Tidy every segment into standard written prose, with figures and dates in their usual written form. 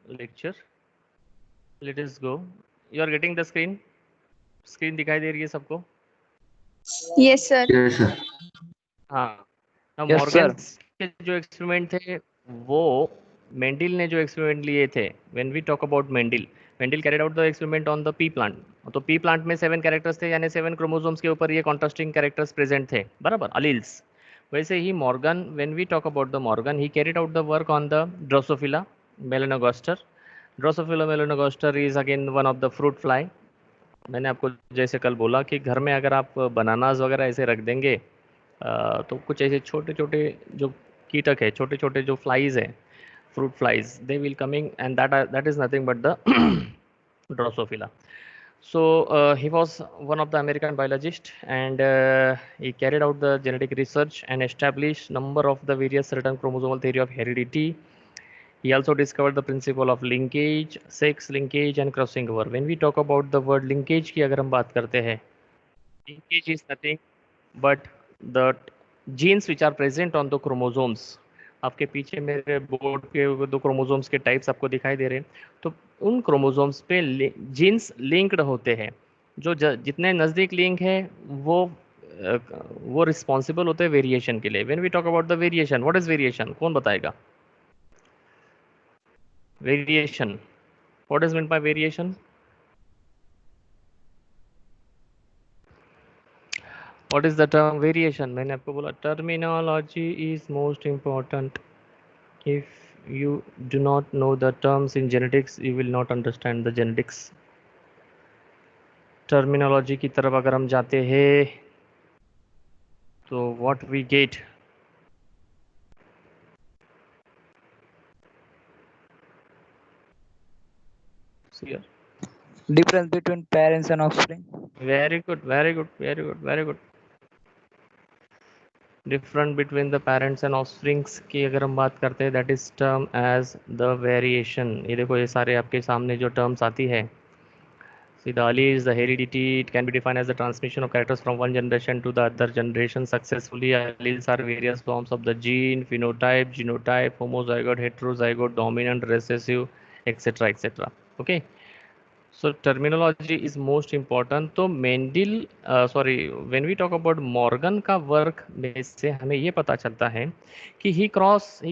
lecture. Let us go. You are getting the screen? Screen दिखाई दे रही है सबको? Yes, sir. Yes, sir. हाँ. Now Yes, sir. Morgans के जो एक्सपेरिमेंट थे वो मेंडल ने जो एक्सपेरिमेंट लिए थे. When we talk about Mendel carried out the experiment on the pea plant. तो pea plant में 7 कैरेक्टर्स थे, यानी 7 क्रोमोसोम्स के ऊपर ये कॉन्ट्रास्टिंग कैरेक्टर्स प्रेजेंट थे, बराबर, अलील्स. वैसे ही Morgan, when we talk about the Morgan, he carried out the work on the Drosophila melanogaster. Drosophila melanogaster is again one of the fruit fly. मैंने आपको जैसे कल बोला कि घर में अगर आप बनानास वगैरह ऐसे रख देंगे तो कुछ ऐसे छोटे छोटे जो कीटक है, छोटे छोटे जो फ्लाइज है, fruit flies, they will coming, and that is nothing but the Drosophila. So he was one of the American biologist, and he carried out the genetic research and established number of the various certain chromosomal theory of heredity. He also discovered the principle of linkage, sex linkage and crossing over. When we talk about the word linkage की अगर हम बात करते हैं, linkage is nothing but the genes which are present on the chromosomes. आपके पीछे मेरे board के 2 क्रोमोसोम्स के टाइप्स आपको दिखाई दे रहे हैं. तो उन क्रोमोसोम्स पे जीन्स लिंक्ड होते हैं. जो जितने नज़दीक लिंक है वो रिस्पॉन्सिबल होते हैं वेरिएशन के लिए. When we talk about the variation, what is variation? कौन बताएगा? Variation, what is mean by variation? What is the term variation? मैंने आपको बोला terminology is most important. If you do not know the terms in genetics, you will not understand the genetics. Terminology की तरफ अगर हम जाते हैं तो what we get? See here. Difference between parents and offspring. Very good, very good, very good, very good. Different between the parents and offsprings की अगर हम बात करते हैं, that is term as the variation. ये देखो, ये सारे आपके सामने जो terms आती है. See, the allele is the heredity. It can be defined as the transmission of characters from one generation to the other generation successfully. Alleles are various forms of the gene, phenotype, genotype, homozygote, heterozygote, dominant, recessive, etc. etc. Okay. So terminology is most important. तो Mendel, sorry, when we talk about Morgan का work में से हमें ये पता चलता है कि he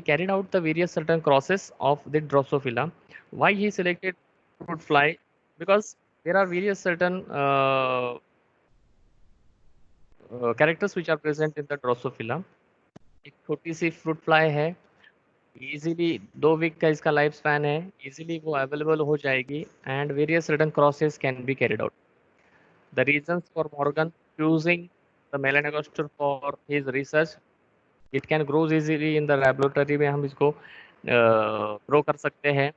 carried out the various certain crosses of the Drosophila. Why he selected fruit fly? Because there are various certain characters which are present in the Drosophila. एक छोटी सी फ्रूट फ्लाई है, इजीली 2 वीक का इसका life span है, easily वो available हो जाएगी, and various return crosses can be carried out. The reasons for Morgan choosing the melanogaster for his research, it can grows easily in the laboratory में, हम इसको grow कर सकते हैं.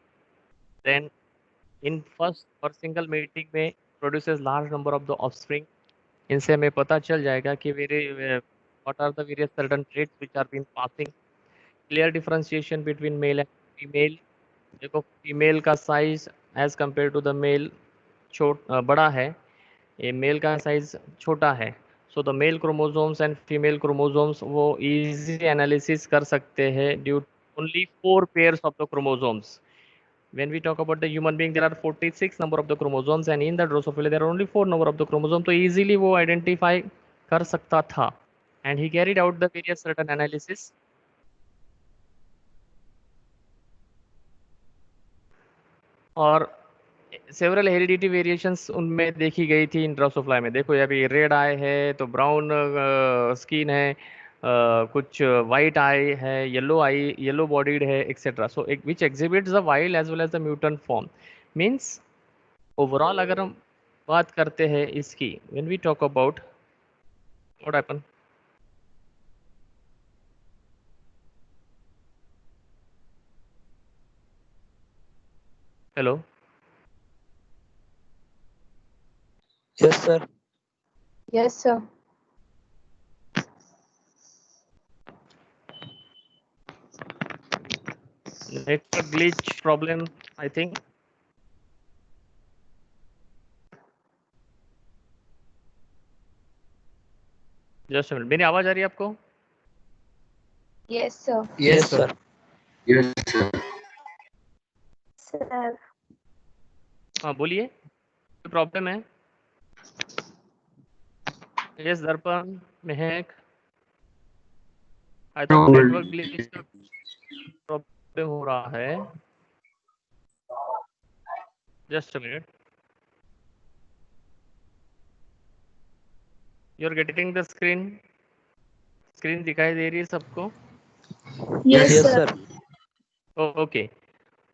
देन इन फर्स्ट और सिंगल मीटिंग में produces large number of the offspring. इनसे हमें पता चल जाएगा कि what are the various certain traits which are been passing. Clear differentiation between male and female. देखो, फीमेल का size as compare to the male बड़ा है, ये मेल का साइज छोटा है. So the male chromosomes and female chromosomes वो easy analysis कर सकते हैं due only 4 pairs of the chromosomes. When we talk about the human being, there are 46 number of the chromosomes, and in the Drosophila there are only 4 number of the chromosomes. तो easily वो identify कर सकता था, and he carried out the various certain analysis. और several heredity variations उनमें देखी गई थी इन ड्रोसोफ्लाई में. देखो, अभी रेड आई है तो ब्राउन स्किन है, कुछ वाइट आई है, येलो आई, येलो बॉडीड है, etcetera. So which exhibits the wild as well as the mutant form. Means overall अगर हम बात करते हैं इसकी, when we talk about what happen. Hello, Yes, sir. Yes, sir. Network glitch problem I think. Just minute, मेरी आवाज आ रही है आपको? Yes, sir. Yes, sir. Yes, sir. sir. हाँ बोलिए, कोई प्रॉब्लम है? Yes Darpan, Mehak, I think network glitch का प्रॉब्लम हो रहा है। Just a minute, you are getting the screen? Screen दिखाई दे रही है सबको? Yes, Yes, sir. sir. Okay.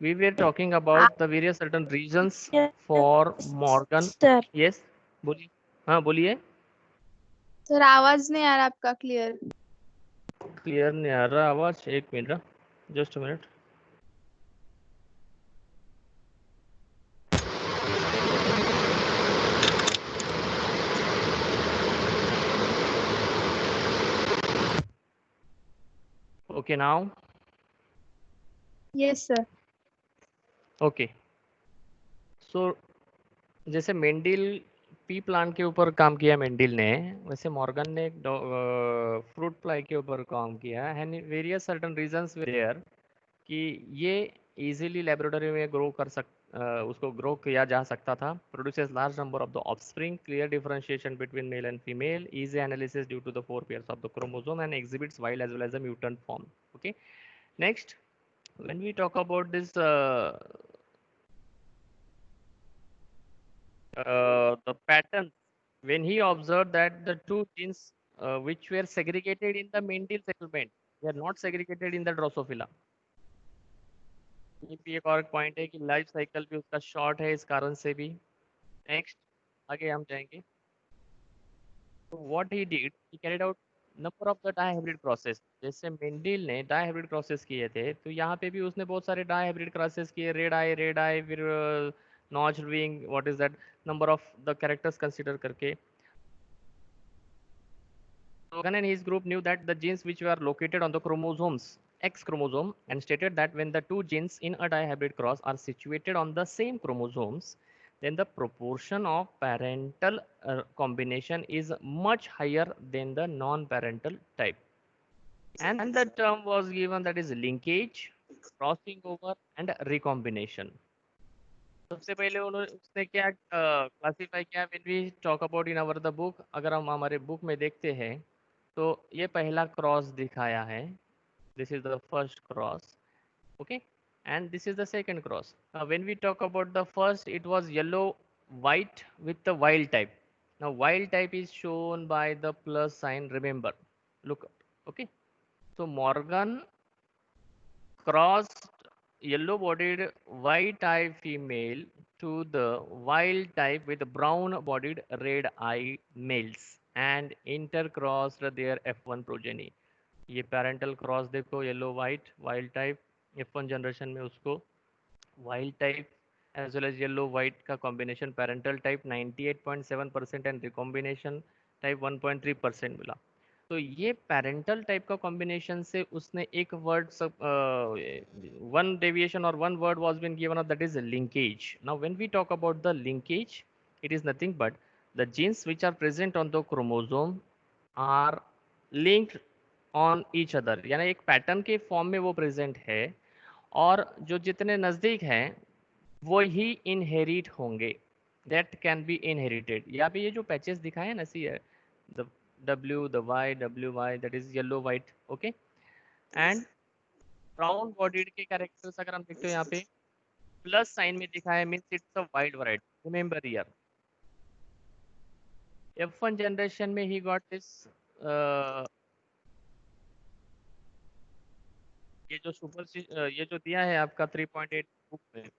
We were talking about the various certain reasons Yes, for Morgan. sir. Yes, बोलिए। हाँ बोलिए। सर आवाज नहीं आ रहा आपका क्लियर। क्लियर नहीं आ रहा आवाज, एक minute, just minute. Okay now? Yes sir. Okay, so जैसे मेंडिल पी प्लांट के ऊपर काम किया मेंडिल ने, वैसे मॉर्गन ने एक फ्रूट फ्लाई के ऊपर काम किया and various certain reasons there कि ये इजीली लेबोरेटरी में ग्रो कर उसको ग्रो किया जा सकता था, produces large number of the offspring, clear differentiation between male and female, easy analysis due to the 4 pairs of the chromosome and exhibits wild as well as the mutant form. Okay, next when we talk about this the pattern, when he observed that the two genes which were segregated in the Mendel settlement were not segregated in the Drosophila। ये भी एक और point है कि life cycle भी उसका short है इस कारण से भी। नेक्स्ट आगे हम जाएंगे। तो what he did, he carried out number of the dihybrid crosses. जैसे मेंडल ने डाइहाइब्रिड क्रॉसेस किए थे, तो यहाँ पे भी उसने बहुत सारे डाइहाइब्रिड क्रॉसेस किए, रेड आई फिर notch wing, what is that, number of the characters consider करके। Morgan and his group knew that the genes which were located on the chromosomes X chromosome and stated that when the two genes in a dihybrid cross are situated on the same chromosomes, then the proportion of parental combination is much higher than the non-parental type. And the term was given, that is linkage, crossing over and recombination. सबसे पहले उसने क्या classify किया, when we talk about in our the book, अगर हम हमारे book में देखते हैं तो ये पहला क्रॉस दिखाया है, this is the first cross. Okay, and this is the second cross. When we talk about the first, it was yellow white with the wild type. Now wild type is shown by the plus sign, remember, look, okay. So Morgan crossed yellow bodied white eye female to the wild type with brown bodied red eye males and intercrossed their F1 progeny। ये parental cross देखो, yellow white wild type, F1 generation में उसको wild type as well as yellow white का combination parental type 98.7% and recombination type 1.3% मिला। तो ये parental type का combination से उसने एक वर्ड वन डेविएशन और one word was been given, that is linkage. Now when we talk about the linkage, it is nothing but the genes which are present on the chromosome are linked on each other, यानी एक pattern के form में वो present है और जो जितने नज़दीक हैं वो ही इनहेरिट होंगे, दैट कैन बी इनहेरिटेड। यहाँ पे ये जो पैचेस दिखाए हैं ना, सी है the W, the Y, WY, that is yellow white, okay, and brown bodied के कैरेक्टर्स अगर हम देखते हो यहाँ पे प्लस साइन में दिखा है, means it's a wide variety. Remember here F1 generation में ही गॉट दिस, ये जो ये जो दिया है आपका 3.8 बुक में,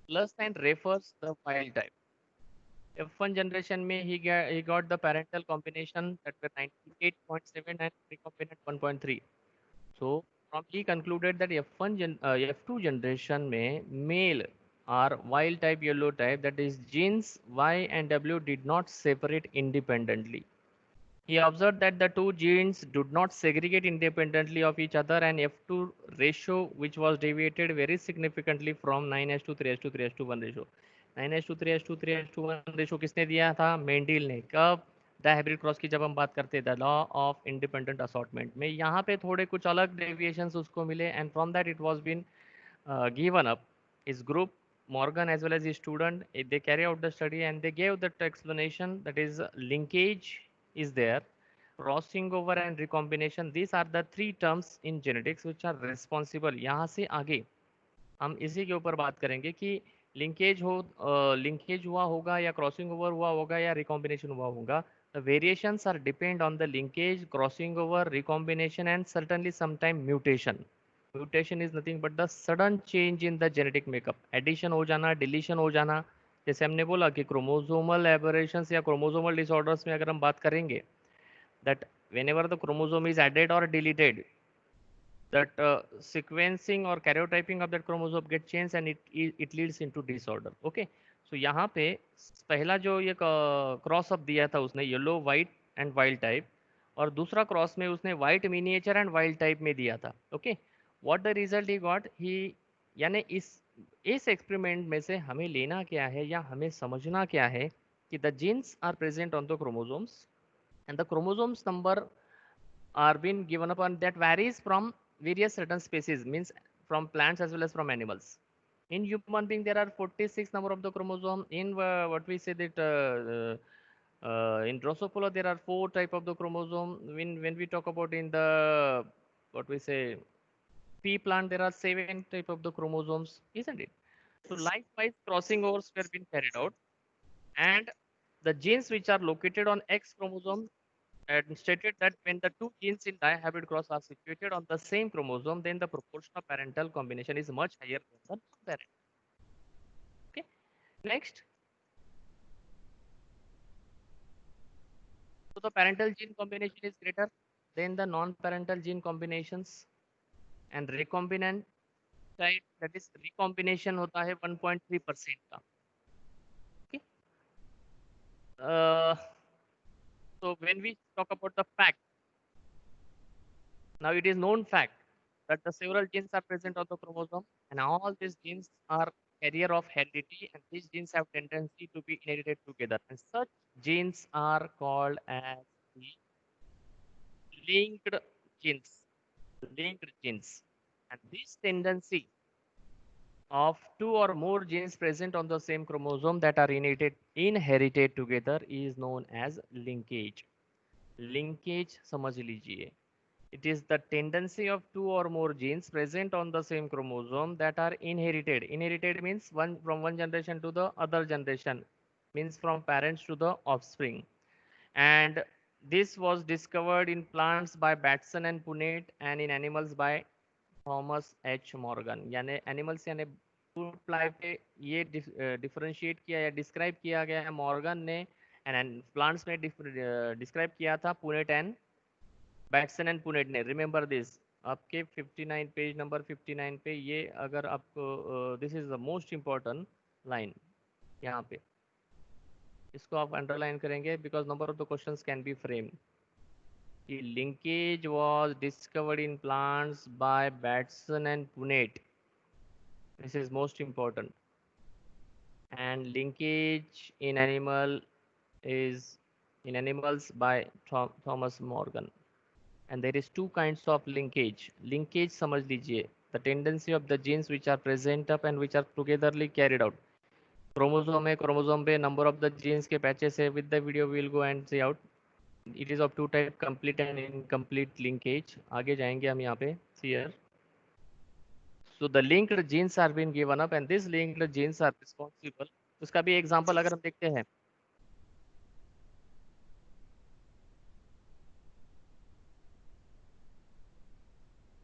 plus sign refers the wild type. F1 generation में he got the parental combination that were 98.7 and recombinant 1.3. So from he concluded that F2 generation में male are wild type yellow type, that is genes Y and W did not separate independently. He observed that the two genes did not segregate independently of each other, and F2 ratio which was deviated very significantly from 9:3:3:1 ratio। 9:3:3:1 ratio किसने दिया था? मेंडिल ने। कब? Dihybrid cross की जब हम बात करते हैं, the law of independent assortment में, यहाँ पे थोड़े कुछ अलग डेविएशंस उसको मिले and from that it was been given up his group, Morgan as well as his student, they carry out the study and they gave that explanation, that is linkage is there, crossing over and recombination. These are the three terms in genetics which are responsible. यहाँ से आगे हम इसी के ऊपर बात करेंगे कि लिंकेज हुआ होगा या क्रॉसिंग ओवर हुआ होगा या रिकॉम्बिनेशन हुआ होगा. The variations are depend on the linkage, crossing over, recombination and certainly sometime mutation. Mutation is nothing but the sudden change in the genetic makeup. Addition हो जाना, deletion हो जाना. जैसे हमने बोला कि क्रोमोसोमल एबरेशंस या क्रोमोसोमल डिसऑर्डर्स में अगर हम बात करेंगे, that whenever the chromosome is added or deleted, that sequencing or karyotyping of that chromosome get changed and it leads into disorder. Okay, so यहाँ पे पहला जो ये क्रॉस अप दिया था उसने yellow white and wild type, और दूसरा क्रॉस में उसने white miniature and wild type में दिया था. Okay, what the result he got he, यानी इस एक्सपेरिमेंट में से हमें लेना क्या है या हमें समझना क्या है कि the genes are present on the chromosomes and the chromosomes number are being given up and that varies from various certain species, means from plants as well as from animals. In human being there are 46 number of the chromosome. In what we say that in Drosophila there are 4 type of the chromosome. When we talk about in the what we say pea plant there are 7 type of the chromosomes, isn't it? So likewise crossing overs were being carried out, and the genes which are located on X chromosome and stated that when the two genes in dihybrid cross are situated on the same chromosome, then the proportion of parental combination is much higher than the non-parent. Okay, next. So the parental gene combination is greater than the non-parental gene combinations, and recombinant type, that is recombination होता है 1.3% का. Okay. So when we talk about the fact, now it is known fact that the several genes are present on the chromosome and all these genes are carrier of heredity and these genes have tendency to be inherited together, and such genes are called as the linked genes. Linked genes. And this tendency of two or more genes present on the same chromosome that are inherited together is known as linkage. Linkage समझ लीजिए. It is the tendency of two or more genes present on the same chromosome that are inherited. Inherited means one from one generation to the other generation, means from parents to the offspring. And this was discovered in plants by Batson and Punnett and in animals by Thomas H Morgan. यानी animals यानी fruit fly पे ये differentiate किया या describe किया गया है Morgan ने, एंड प्लांट्स में डिस्क्राइब किया था Punnett and Bateson and Punnett ने. रिमेंबर दिस, आपके 59 पेज नंबर 59 पे ये अगर आपको this is the most important line, यहाँ पे इसको आप अंडरलाइन करेंगे because number of the questions can be framed. Linkage was discovered in plants by Batson and Punnett. This is most important. And linkage in animals by Thomas Morgan. And there is two kinds of linkage. Linkage समझ लीजिए, the tendency of the genes which are present up and which are togetherly carried out. Chromosome है, chromosome पे number of the genes के patches है. With the video we will go and see out. It is of two type, complete and incomplete linkage. आगे जाएंगे हम यहाँ पे. Here, so the linked genes are being given up and these linked genes are responsible. उसका भी example अगर हम देखते हैं,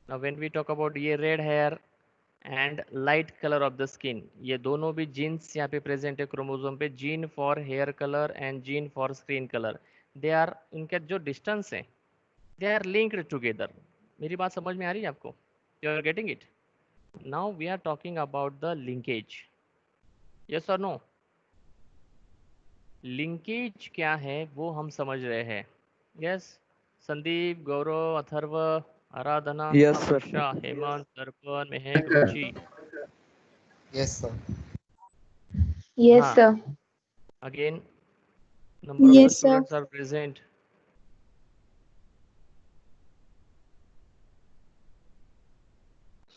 now when we talk about ये red hair and light color of the skin, ये दोनों भी genes यहाँ पे present है क्रोमोसोम पे. gene for hair color and gene for skin color, they are, इनका जो distance है, they are linked together. मेरी बात समझ में आ रही है आपको? You are getting it? Now we are talking about the linkage. Yes or no? Linkage क्या है वो हम समझ रहे हैं. Yes. संदीप, गौरव, अथर्व, आराधना, Yes, sir. आशा, हेमंत, दर्पण, महक, रुचि. Yes, sir. Yes, हाँ. sir. Again, number of the Yes, sir. students are present.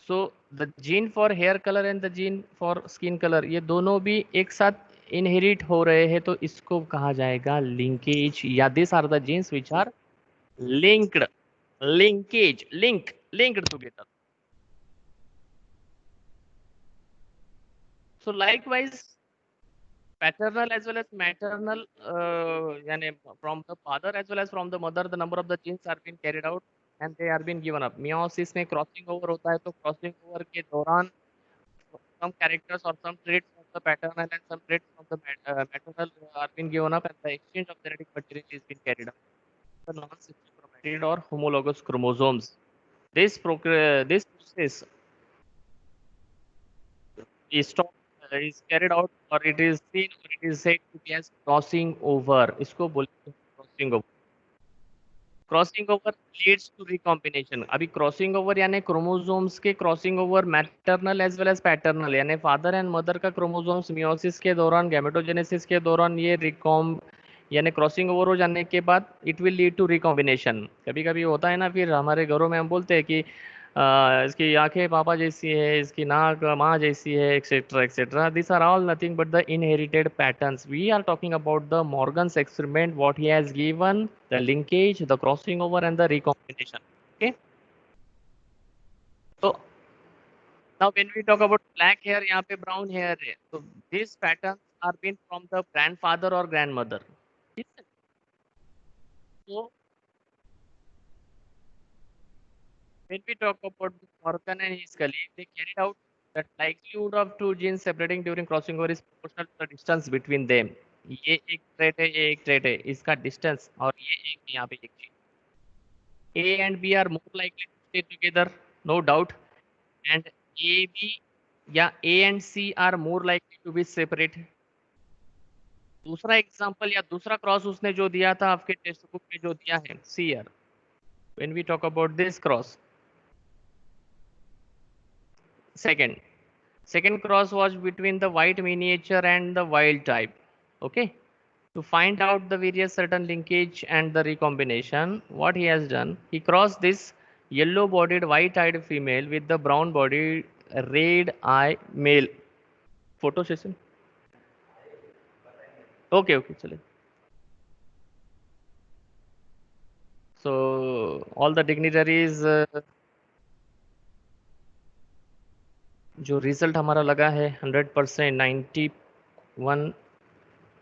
So the gene for hair colour and the gene for skin colour ये दोनों भी एक साथ इनहेरिट हो रहे हैं, तो इसको कहा जाएगा लिंकेज, या this are the genes which are linked, linkage, linked together. So likewise paternal as well as maternal, yani from the father as well as from the mother, the number of the genes are being carried out and they are being given up. Meiosis में crossing over होता है, तो crossing over के दौरान some characters or some traits of the paternal and some traits of the maternal are being given up, and the exchange of genetic material is being carried out. The non-sexual chromatid or homologous chromosomes. This process is carried out, or it is seen, or it is said to be as crossing over. इसको बोलते हैं crossing over. Crossing over leads to recombination. अभी crossing over यानी chromosomes के crossing over maternal as well as paternal, यानी father and mother का chromosomes meiosis के दौरान, गैमेटोजेनेसिस के दौरान ये रिकॉम्ब यानी क्रॉसिंग ओवर हो जाने के बाद it will lead to recombination. कभी कभी होता है ना, फिर हमारे घरों में हम बोलते हैं कि इसकी आंखें पापा जैसी है, इसकी नाक माँ जैसी है, etcetera etcetera. This are all nothing but the inherited patterns. We are talking about the Morgan's experiment, what he has given, the linkage, the crossing over and the recombination. Okay, so now when we talk about black hair, यहाँ पे brown hair है, so these patterns are been from the grandfather or grandmother. ठीक है? So when we talk about Morgan and his colleague, they carried out that likelihood of two genes separating during crossing over is proportional to the distance between them. ये एक trait है, ये एक trait है, इसका distance और ये एक यहाँ पे एक चीज. A and B are more likely to stay together, no doubt, and AB या A and C are more likely to be separated. दूसरा एग्जांपल या दूसरा क्रॉस उसने जो दिया था आपके टेक्स्ट बुक में जो दिया है, see here, when we talk about this cross, second cross was between the white miniature and the wild type. Okay, to find out the various certain linkage and the recombination, what he has done, he crossed this yellow bodied white eyed female with the brown bodied red eye male. Photo session. Okay, chale. So all the dignitaries, जो result हमारा लगा है 100%,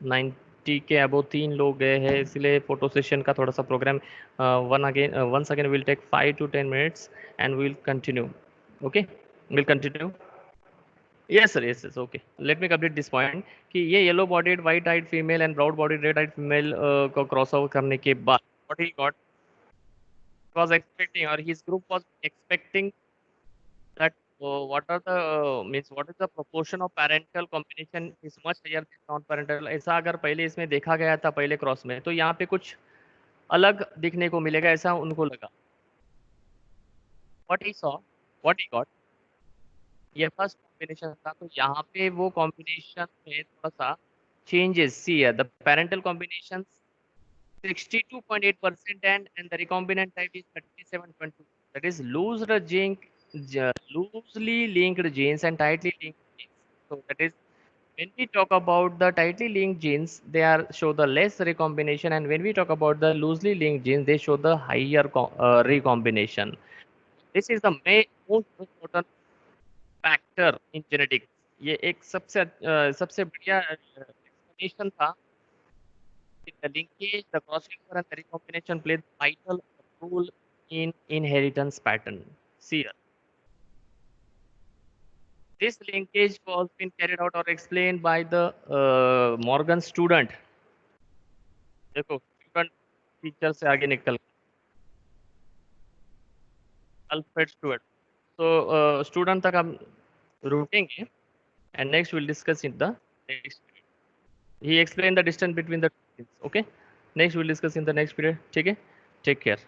90 के अबो 3 लोग गए हैं, इसलिए photo session का थोड़ा सा programme once again we'll take 5 to 10 minutes and we'll continue. Okay, we'll continue. Yes sir, yes, okay, let me complete this point कि ये yellow bodied white eyed female and brown bodied red eyed female को cross over करने के बाद what he got was expecting, or his group was expecting that what are the means what is the proportion of parental combination is much higher than non-parental. ऐसा अगर पहले इसमें देखा गया था पहले क्रॉस में, तो यहाँ पे कुछ अलग दिखने को मिलेगा, ऐसा उनको लगा. What he saw, what he got, ये फर्स्ट कॉम्बिनेशन था, तो यहाँ पे वो कॉम्बिनेशन में थोड़ा सा changes. See here, the parental combinations 62.8% and the recombinant type is 37.2. That is loosely linked genes and tightly linked genes. So that is when we talk about the tightly linked genes, they are show the less recombination, and when we talk about the loosely linked genes, they show the higher recombination. This is the most important factor in genetics. ये एक सबसे बढ़िया explanation था. The linkage, the crossover, and the recombination play the vital role in inheritance pattern. See here. This linkage was been carried out or explained by the Morgan student. देखो student teacher से आगे निकल Alfred Stewart. So student तक हम रुकेंगे and next we'll discuss in the next period. He explained the distance between the two things. Okay, next we'll discuss in the next period. ठीक है, take care.